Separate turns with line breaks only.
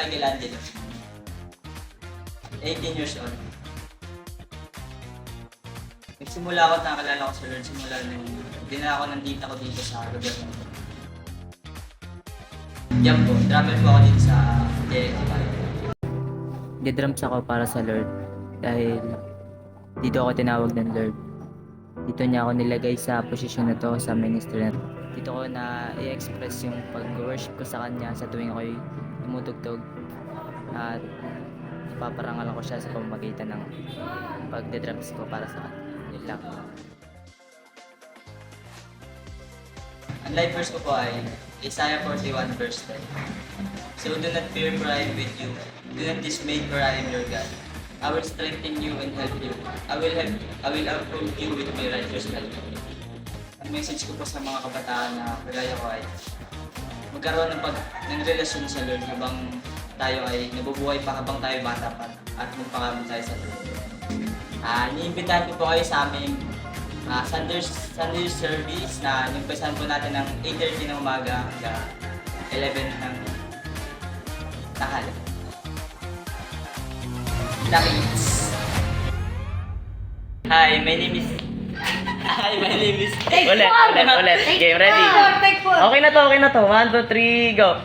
Michelangelo. 18 years old. Nagsimula ako at nakalala ko sa Lord simula nung dinala ako ng tita ko dito sa lugar na ito. Diyan po, drummer po ako dito sa JXY.
Nagdrums ako para sa Lord dahil dito ako tinawag ng Lord. Dito niya ako nilagay sa posisyon na to sa ministry na to. Dito ko na i-express yung pag-worship ko sa Kanya sa tuwing ako'y tumutugtog at ipaparangal ko siya sa pamamagitan ng pagdedrums ko para sa Kanya. Yun lang.
Ang life verse ko po ay Isaiah 41 verse 10. So do not fear, for I am with you. Do not dismay, for I am your God. I will strengthen you and help you. I will uphold you with my righteous right. Ang message ko po sa mga kabataan na kagaya ko ay magkaroon ng relasyon sa Lord habang tayo ay nabubuhay pa, habang tayo bata pa, at magpakamit tayo sa Lord. Iniimbitahan ko po kayo sa aming Sunday service na nimpesan po natin ng 8:30 ng umaga hanggang 11 ng tanghali. Thanks. Hi, my name is...
Ulit. Game ready.
Take 4.
Okay na to. 1, 2, 3, go.